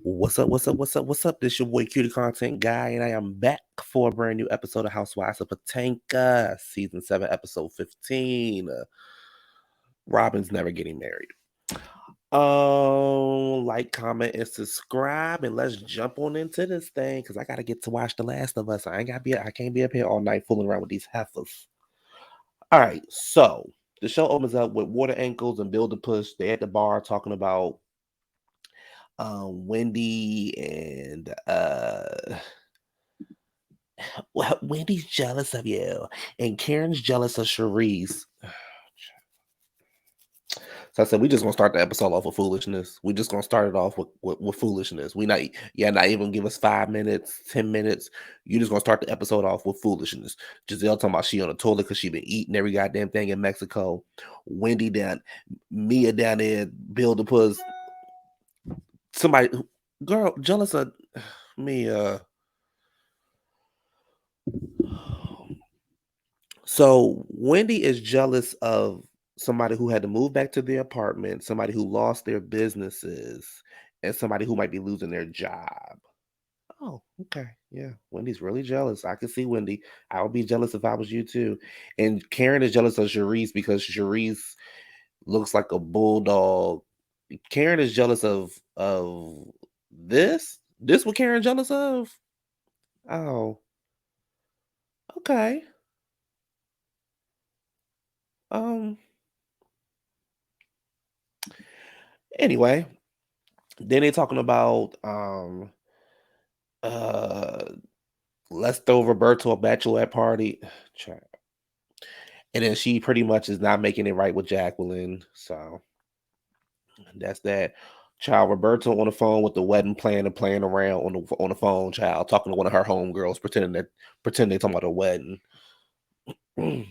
What's up? What's up? What's up? What's up? This your boy Cutie Content Guy, and I am back for a brand new episode of Housewives of Potomac, Season 7, Episode 15. Robyn's never getting married. Like, comment, and subscribe, and let's jump on into this thing because I gotta get to watch The Last of Us. I can't be up here all night fooling around with these heifers. All right, so the show opens up with Water Ankles and Build a Push. They at the bar talking about Wendy and well, Wendy's jealous of you, and Karen's jealous of Charisse. So I said, we just gonna start the episode off with foolishness. We just gonna start it off with foolishness. Not even give us 5 minutes, 10 minutes. You just gonna start the episode off with foolishness. Giselle talking about she on the toilet because she been eating every goddamn thing in Mexico. Wendy down, Mia down there, Bill to puss. Somebody, girl, jealous of Mia. So Wendy is jealous of somebody who had to move back to their apartment, somebody who lost their businesses, and somebody who might be losing their job. Oh, okay. Yeah. Wendy's really jealous. I can see Wendy. I would be jealous if I was you too. And Karen is jealous of Charisse because Charisse looks like a bulldog. Karen is jealous of this. This what Karen jealous of? Oh, okay. Um. Anyway, then they talking about uh let's throw Roberto a bachelorette party. Child. And then she pretty much is not making it right with Jacqueline. So that's that. Child Roberto on the phone with the wedding plan and playing around on the phone, child, talking to one of her homegirls, pretending they talking about a wedding.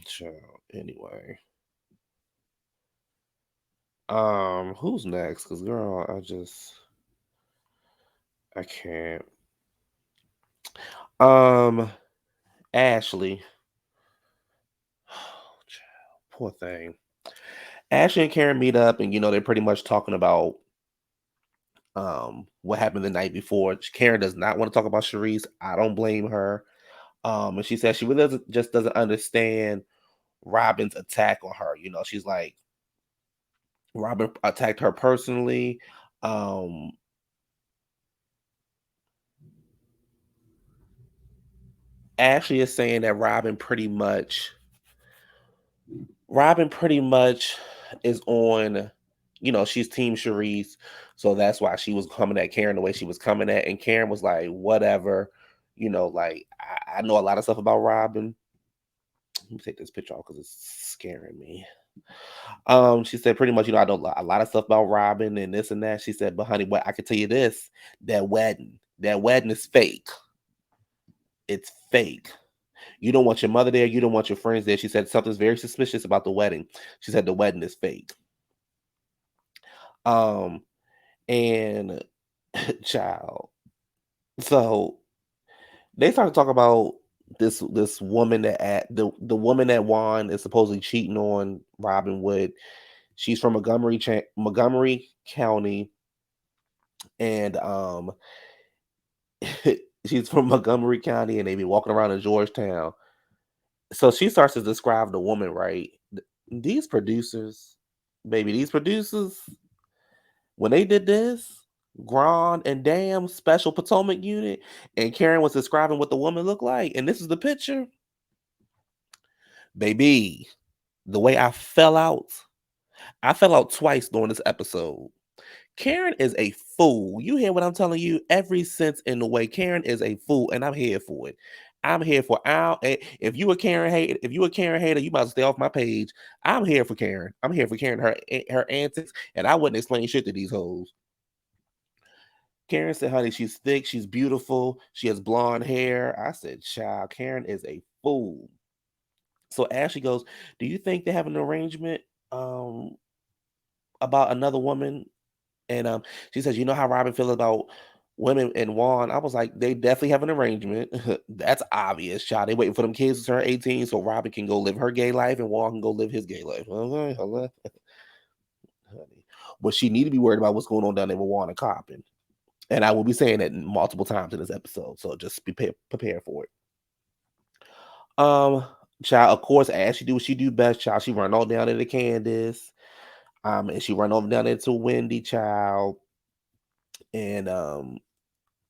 Child. Anyway. Who's next? Cause girl, I can't. Um Ashley. Child, poor thing. Ashley and Karen meet up, and they're pretty much talking about what happened the night before. Karen does not want to talk about Charisse. I don't blame her. And she says she really doesn't understand Robyn's attack on her. She's like, Robyn attacked her personally. Um, Ashley is saying that Robyn pretty much is on, she's team Charisse. So that's why she was coming at Karen the way she was coming at. And Karen was like, whatever. Like, I know a lot of stuff about Robyn. Let me take this picture off because it's scaring me. She said pretty much, I know a lot of stuff about Robyn and this and that. She said, but honey, what I can tell you this, that wedding is fake. It's fake. You don't want your mother there. You don't want your friends there. She said something's very suspicious about the wedding. She said the wedding is fake. Um, and child. So they started talking about this woman the woman that Juan is supposedly cheating on Robyn with. She's from Montgomery County, and she's from Montgomery County, and they be walking around in Georgetown. So she starts to describe the woman, right? These producers, baby, these producers, when they did this, Grand and Dam Special Potomac Unit, and Karen was describing what the woman looked like, and this is the picture, baby. The way I fell out twice during this episode. Karen is a fool. You hear what I'm telling you? Every sense in the way. Karen is a fool, and I'm here for it. I'm here for if you a Karen hater, you might stay off my page. I'm here for Karen. I'm here for Karen, her antics, and I wouldn't explain shit to these hoes. Karen said, honey, she's thick, she's beautiful, she has blonde hair. I said, child, Karen is a fool. So Ashley goes, do you think they have an arrangement um about another woman? And she says, you know how Robyn feels about women and Juan. I was like, they definitely have an arrangement. That's obvious, child. They waiting for them kids to turn 18 so Robyn can go live her gay life and Juan can go live his gay life. Okay, honey. But she need to be worried about what's going on down there with Juan and Coppin. And I will be saying that multiple times in this episode, so just be prepared for it. Um, Child, of course, as she do what she do best, child, she run all down into Candace. And she run over down into Wendy, child. And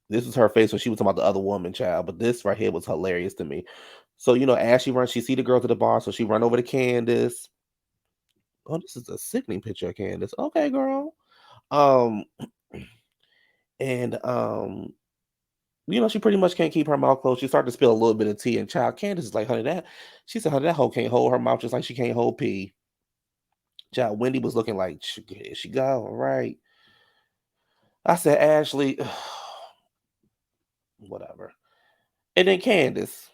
this was her face when she was talking about the other woman, child. But this right here was hilarious to me. So, as she runs, she see the girls at the bar, so she run over to Candace. Oh, this is a sickening picture of Candace. Okay, girl. Um, and she pretty much can't keep her mouth closed. She started to spill a little bit of tea, and child Candace is like, honey, she said, honey, that hoe can't hold her mouth just like she can't hold pee. Child Wendy was looking like, here she go, all right. I said, Ashley, whatever. And then Candace,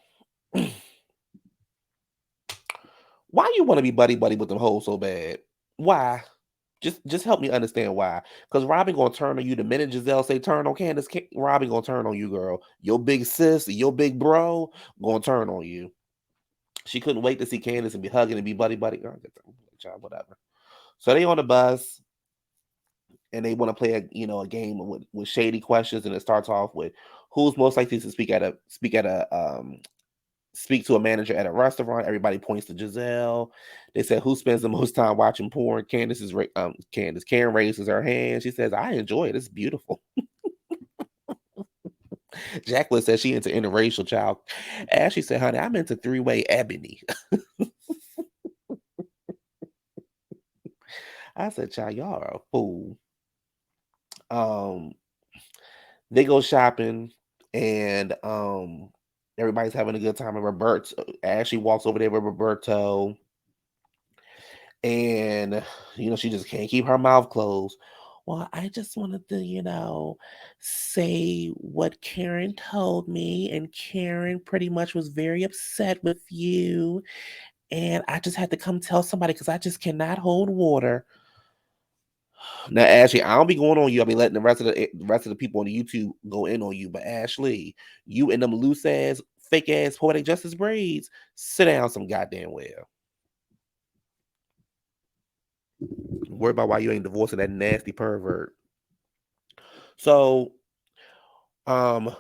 why you want to be buddy buddy with them hoes so bad? Why? Just help me understand why. Because Robyn gonna turn on you the minute Giselle say turn on Candace. Robyn gonna turn on you, girl. Your big sis, your big bro, gonna turn on you. She couldn't wait to see Candace and be hugging and be buddy buddy. Girl, child, whatever. So they on the bus and they want to play a game with shady questions, and it starts off with who's most likely to speak to a manager at a restaurant. Everybody points to Giselle. They said who spends the most time watching porn. Karen raises her hand. She says, I enjoy it. It's beautiful. Jacqueline says she into interracial, child. Ashley said, honey, I'm into three-way ebony. I said, child, y'all are a fool. They go shopping, and everybody's having a good time. And Ashley walks over there with Roberto, and she just can't keep her mouth closed. Well, I just wanted to say what Karen told me, and Karen pretty much was very upset with you, and I just had to come tell somebody because I just cannot hold water. Now, Ashley, I don't be going on you. I'll be letting the rest of the people on the YouTube go in on you. But Ashley, you and them loose ass, fake ass poetic justice braids, sit down some goddamn well. Worry about why you ain't divorcing that nasty pervert. So, um,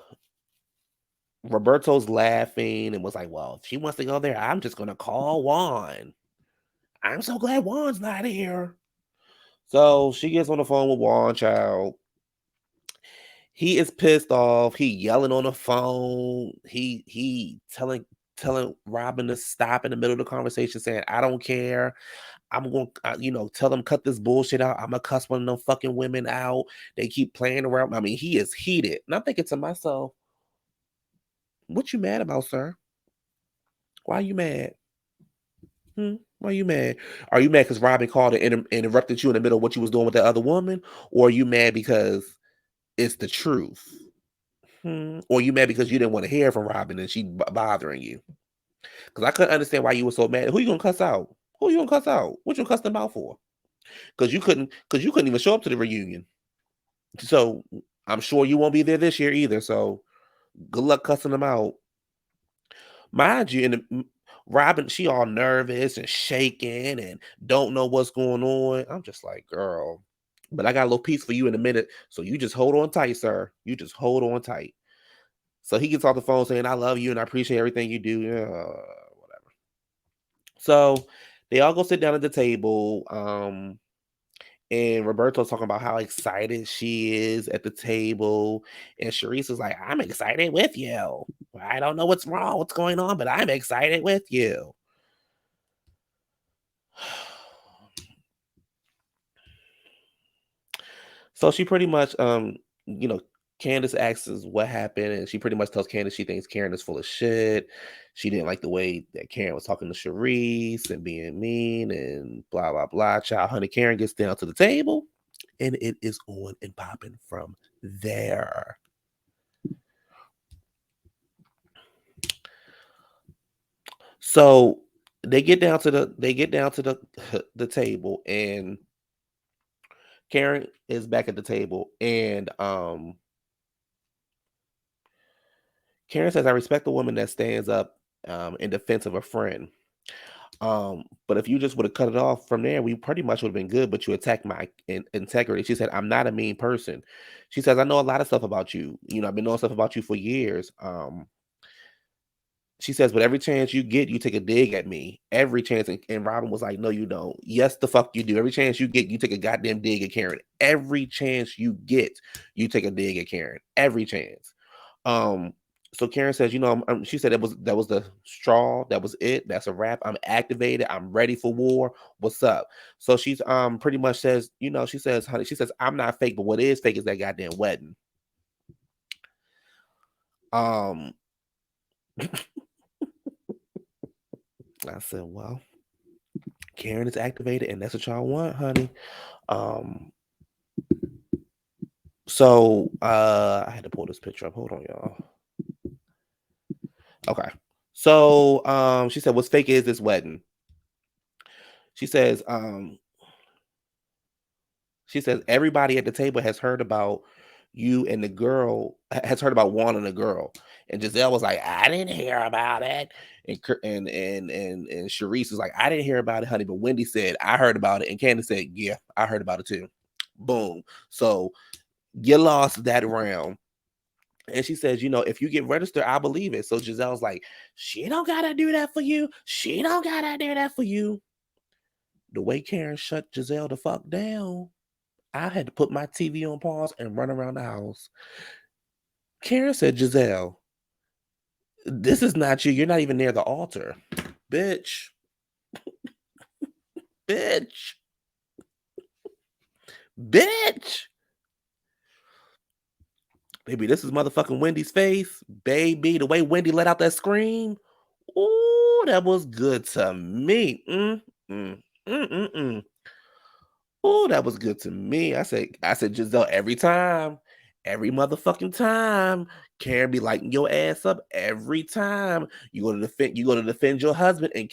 Roberto's laughing and was like, "Well, if she wants to go there, I'm just gonna call Juan. I'm so glad Juan's not here." So she gets on the phone with Juan, child. He is pissed off. He yelling on the phone. He telling Robyn to stop in the middle of the conversation, saying, "I don't care. I'm going, tell them cut this bullshit out. I'm gonna cuss one of them fucking women out. They keep playing around." I mean, he is heated, and I'm thinking to myself, "What you mad about, sir? Why you mad? Why you mad? Are you mad because Robyn called and interrupted you in the middle of what you was doing with that other woman, or are you mad because it's the truth?" Or you mad because you didn't want to hear from Robyn and she bothering you? Because I couldn't understand why you were so mad. Who you gonna cuss out? Who you gonna cuss out? What you cuss them out for? Because you couldn't even show up to the reunion. So I'm sure you won't be there this year either. So good luck cussing them out. Mind you, Robyn, she all nervous and shaking and don't know what's going on. I'm just like, girl. But I got a little piece for you in a minute. So you just hold on tight, sir. You just hold on tight. So he gets off the phone saying, I love you and I appreciate everything you do. Yeah, whatever. So they all go sit down at the table. And Roberto's talking about how excited she is at the table. And Sharice is like, I'm excited with you. I don't know what's wrong, what's going on, but I'm excited with you. So she pretty much, Candace asks us what happened, and she pretty much tells Candace she thinks Karen is full of shit. She didn't like the way that Karen was talking to Sharice and being mean and blah, blah, blah. Child, honey, Karen gets down to the table, and it is on and popping from there. So they get down to the table, and Karen is back at the table, and Karen says, I respect the woman that stands up in defense of a friend. But if you just would have cut it off from there, we pretty much would have been good. But you attacked my integrity. She said, I'm not a mean person. She says, I know a lot of stuff about you. You know, I've been knowing stuff about you for years. She says, but every chance you get, you take a dig at me. Every chance. And Robyn was like, no, you don't. Yes, the fuck you do. Every chance you get, you take a goddamn dig at Karen. Every chance you get, you take a dig at Karen. Every chance. Um, so Karen says, you know, she said that was the straw. That was it. That's a wrap. I'm activated. I'm ready for war. What's up? So she's pretty much says, you know, she says, honey, she says, I'm not fake, but what is fake is that goddamn wedding. Um, I said, well, Karen is activated, and that's what y'all want, honey. Um, so I had to pull this picture up. Hold on, y'all. Okay. So she said, what's fake is this wedding. She says, everybody at the table has heard about you and the girl has heard about Juan and the girl. And Giselle was like, I didn't hear about it. And Sharice was like, I didn't hear about it, honey. But Wendy said, I heard about it. And Candace said, yeah, I heard about it too. Boom. So you lost that round. And she says, you know, if you get registered, I believe it. So Giselle's like, she don't gotta do that for you. She don't gotta do that for you. The way Karen shut Giselle the fuck down, I had to put my TV on pause and run around the house. Karen said, Giselle, this is not you. You're not even near the altar. Bitch. Bitch. Bitch. Baby, this is motherfucking Wendy's face. Baby, the way Wendy let out that scream. Ooh, that was good to me. Oh, that was good to me. I said, Giselle, every time, every motherfucking time, Karen be lighting your ass up every time. You go to defend your husband, and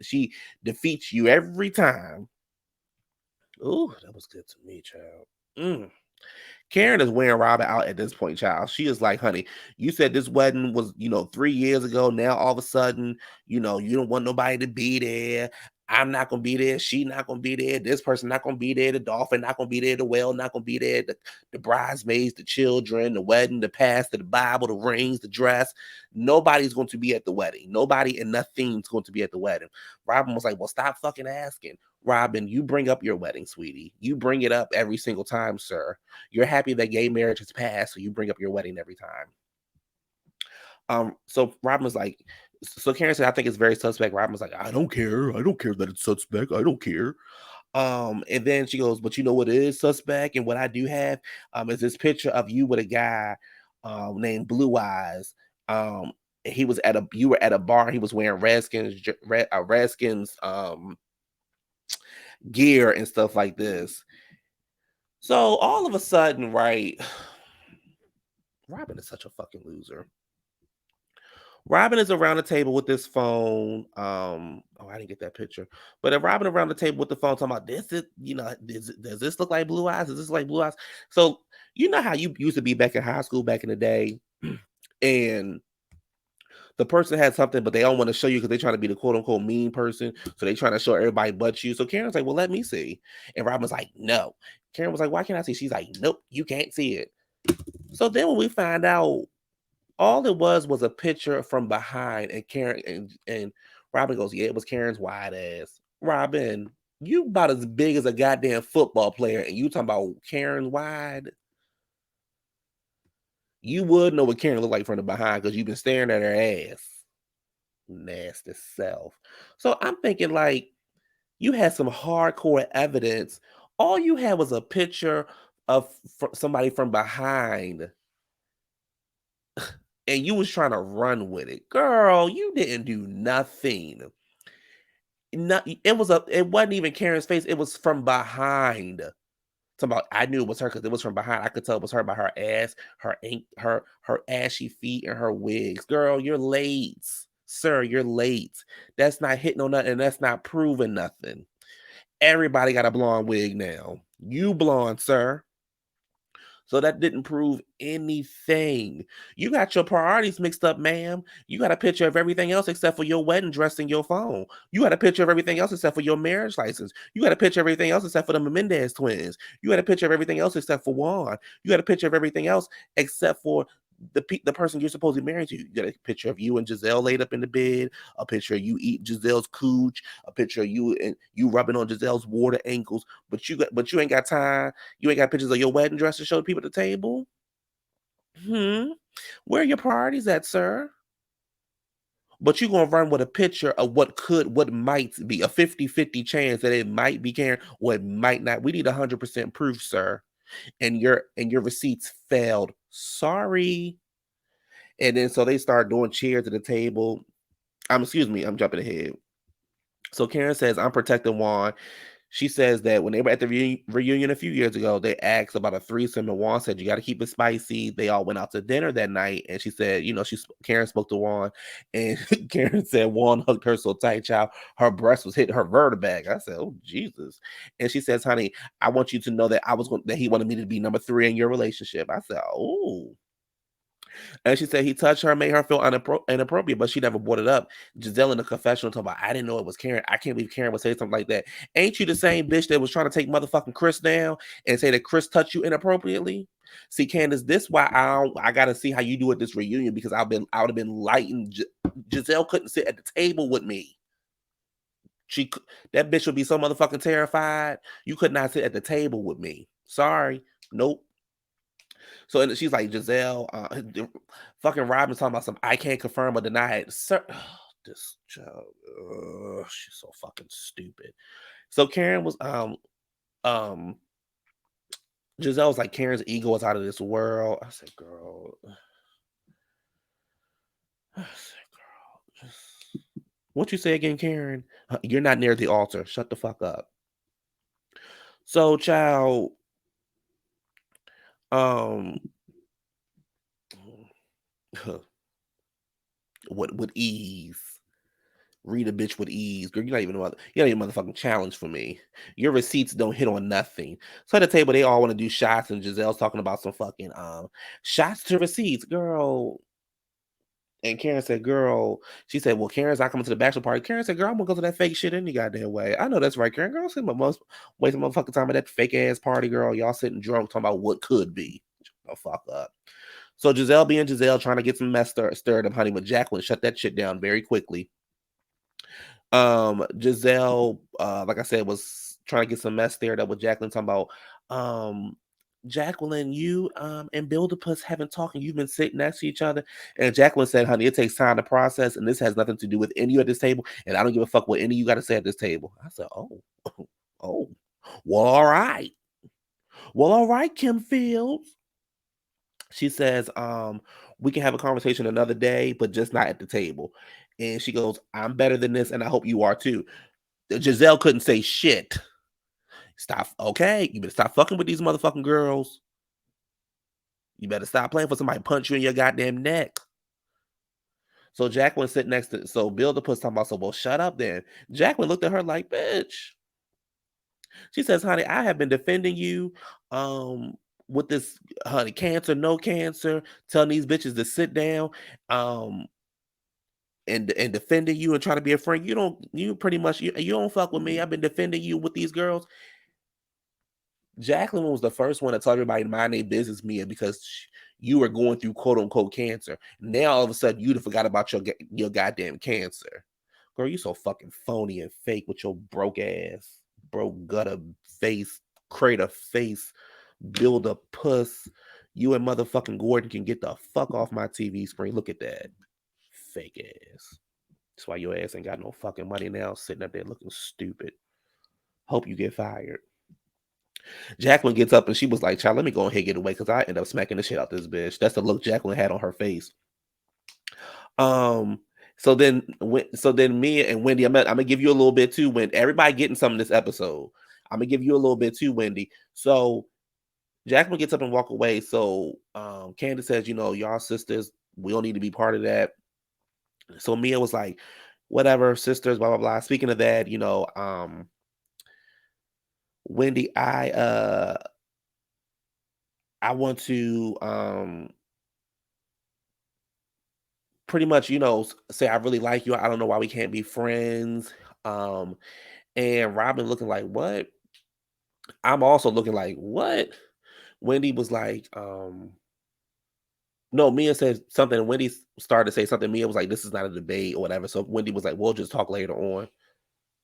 she defeats you every time. Oh, that was good to me, child. Karen is wearing Robyn out at this point, child. She is like, honey, you said this wedding was, 3 years ago. Now all of a sudden, you don't want nobody to be there. I'm not gonna be there. She not gonna be there. This person not gonna be there. The dolphin not gonna be there. The whale not gonna be there. The bridesmaids, the children, the wedding, the pastor, the Bible, the rings, the dress. Nobody's going to be at the wedding. Nobody and nothing's going to be at the wedding. Robyn was like, well, stop fucking asking. Robyn, you bring up your wedding, sweetie. You bring it up every single time, sir. You're happy that gay marriage has passed, so you bring up your wedding every time. So Robyn was like, so Karen said, I think it's very suspect. Robyn was like, I don't care. I don't care that it's suspect. I don't care. And then she goes, but you know what is suspect, and what I do have is this picture of you with a guy named Blue Eyes. You were at a bar. He was wearing Redskins gear and stuff like this. So all of a sudden, right, Robyn is such a fucking loser. Robyn is around the table with this phone. I didn't get that picture. But Robyn around the table with the phone talking about this is, does this look like Blue Eyes? Does this look like Blue Eyes? So you know how you used to be back in high school back in the day, and the person had something, but they don't want to show you because they're trying to be the quote unquote mean person. So they trying to show everybody but you. So Karen's like, well, let me see. And Robyn's like, no. Karen was like, why can't I see? She's like, nope, you can't see it. So then when we find out, all it was a picture from behind, and Karen and Robyn goes, yeah, it was Karen's wide ass. Robyn, you about as big as a goddamn football player, and you talking about Karen wide? You would know what Karen looked like from the behind because you've been staring at her ass. Nasty self. So I'm thinking like you had some hardcore evidence. All you had was a picture of somebody from behind, and you was trying to run with it. Girl, you didn't do nothing. It wasn't even Karen's face, it was from behind. About I knew it was her because it was from behind. I could tell it was her by her ass, her ashy feet, and her wigs. Girl, you're late. Sir, you're late. That's not hitting on nothing, and that's not proving nothing. Everybody got a blonde wig now. You blonde, sir. So that didn't prove anything. You got your priorities mixed up, ma'am. You got a picture of everything else except for your wedding dress in your phone. You got a picture of everything else except for your marriage license. You got a picture of everything else except for the Menendez twins. You got a picture of everything else except for Juan. You got a picture of everything else except for the person you're supposedly married to. You got a picture of you and Giselle laid up in the bed, a picture of you eating Giselle's cooch, a picture of you and you rubbing on Giselle's water ankles, but you ain't got time. You ain't got pictures of your wedding dress to show the people at the table. Where are your priorities at, sir? But you're gonna run with a picture of what might be a 50-50 chance that it might be Karen or it might not. We need 100% proof, sir. And your receipts failed. Sorry. And then so they start doing chairs at the table. Excuse me, I'm jumping ahead. So Karen says, I'm protecting Juan. She says that when they were at the reunion a few years ago, they asked about a threesome, and Juan said, "You got to keep it spicy." They all went out to dinner that night, and she said, Karen spoke to Juan, and Karen said Juan hugged her so tight, child, her breast was hitting her vertebrae. I said, "Oh Jesus!" And she says, "Honey, I want you to know that that he wanted me to be number 3 in your relationship." I said, "Oh." And she said he touched her, made her feel inappropriate, but she never brought it up. Giselle in the confessional talking about, I didn't know it was Karen. I can't believe Karen would say something like that. Ain't you the same bitch that was trying to take motherfucking Chris down and say that Chris touched you inappropriately? See, Candace, this why I gotta see how you do at this reunion because I would have been light and Giselle couldn't sit at the table with me. That bitch would be so motherfucking terrified. You could not sit at the table with me. Sorry. Nope. So and she's like, Giselle, fucking Robyn talking about some, I can't confirm or deny it. Sir, this child, she's so fucking stupid. So Karen was, um, Giselle was like, Karen's ego is out of this world. I said, girl, what you say again, Karen? You're not near the altar. Shut the fuck up. So, child, um, with ease. Read a bitch with ease. Girl, you're not even motherfucking challenge for me. Your receipts don't hit on nothing. So at the table, they all want to do shots, and Giselle's talking about some fucking shots to receipts, girl. And Karen said, girl, she said, well, Karen's not coming to the bachelor party. Karen said, girl, I'm gonna go to that fake shit any goddamn way. I know that's right, Karen. Girl, wasting motherfucking time at that fake ass party, girl. Y'all sitting drunk talking about what could be. Shut the fuck up. So Giselle being Giselle trying to get some mess stirred up, honey, but Jacqueline shut that shit down very quickly. Giselle, like I said, was trying to get some mess there that with Jacqueline talking about, Jacqueline, you and Build-A-Puss haven't talked and you've been sitting next to each other. And Jacqueline said, honey, it takes time to process, and this has nothing to do with any of you at this table, and I don't give a fuck what any of you got to say at this table. I said, oh, oh, well, all right. Well, all right, Kim Fields. She says, we can have a conversation another day, but just not at the table. And she goes, I'm better than this, and I hope you are too. Giselle couldn't say shit. Stop. Okay, you better stop fucking with these motherfucking girls. You better stop playing for somebody punch you in your goddamn neck. So Jacqueline sitting next to, so Build-A-Puss talking about, so well, shut up then. Jacqueline looked at her like, bitch. She says, honey, I have been defending you with this, honey, cancer, no cancer, telling these bitches to sit down. And defending you and trying to be a friend. You pretty much you don't fuck with me. I've been defending you with these girls. Jacqueline was the first one to tell everybody to mind their business, Mia, because you were going through quote unquote cancer. Now all of a sudden you'd have forgot about your goddamn cancer. Girl, you so fucking phony and fake with your broke ass, broke gutter face, crater face, Build-A-Puss. You and motherfucking Gordon can get the fuck off my TV screen. Look at that. Fake ass. That's why your ass ain't got no fucking money now, sitting up there looking stupid. Hope you get fired. Jacqueline gets up and she was like, child, let me go ahead and get away because I end up smacking the shit out this bitch. That's the look Jacqueline had on her face. So then Mia and Wendy, I'm gonna give you a little bit too, when everybody getting some in this episode. I'm gonna give you a little bit too, Wendy. So Jacqueline gets up and walk away. So Candace says, y'all sisters, we don't need to be part of that. So Mia was like, whatever, sisters, blah, blah, blah. Speaking of that, Wendy, I want to pretty much, say I really like you. I don't know why we can't be friends. Um, and Robyn looking like, what? I'm also looking like, what? Wendy was like, no, Mia said something, and Wendy started to say something. Mia was like, this is not a debate or whatever. So Wendy was like, we'll just talk later on.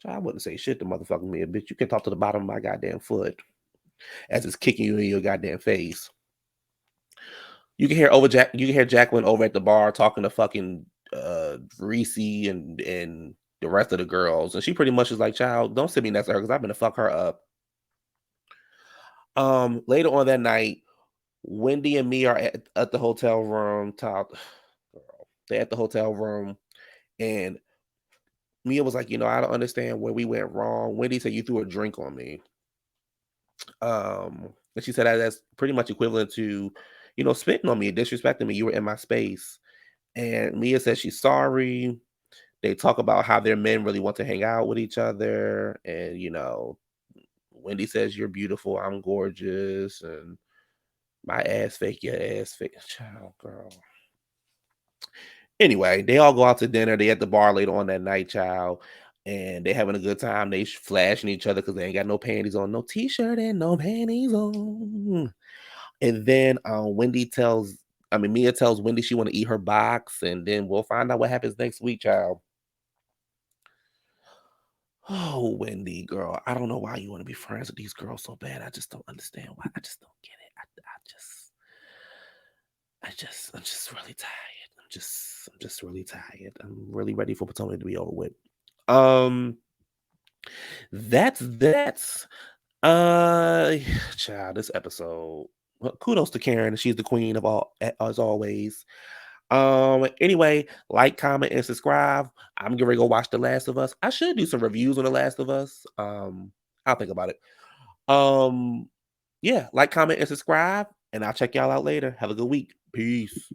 So I wouldn't say shit to motherfucking Mia, bitch. You can talk to the bottom of my goddamn foot as it's kicking you in your goddamn face. You can hear Jacqueline over at the bar talking to fucking Reese and the rest of the girls. And she pretty much is like, child, don't sit me next to her because I'm gonna fuck her up. Later on that night, Wendy and me are at the hotel room. Top girl. They're at the hotel room, and Mia was like, I don't understand where we went wrong. Wendy said you threw a drink on me. And she said that's pretty much equivalent to, spitting on me, disrespecting me. You were in my space. And Mia says she's sorry. They talk about how their men really want to hang out with each other. And, Wendy says you're beautiful, I'm gorgeous, and my ass fake, your ass fake. Child, girl. Anyway, they all go out to dinner. They at the bar later on that night, child, and they having a good time. They flashing each other because they ain't got no panties on, no t-shirt and no panties on. And then Mia tells Wendy she want to eat her box, and then we'll find out what happens next week, child. Oh, Wendy, girl, I don't know why you want to be friends with these girls so bad. I just don't understand why. I just don't get it. I'm just really tired. I'm just really tired. I'm really ready for Potomac to be over with. Um, that's child, this episode. Well, kudos to Karen. She's the queen of all, as always. Anyway, like, comment, and subscribe. I'm gonna go watch The Last of Us. I should do some reviews on The Last of Us. I'll think about it. Yeah, like, comment, and subscribe, and I'll check y'all out later. Have a good week. Peace.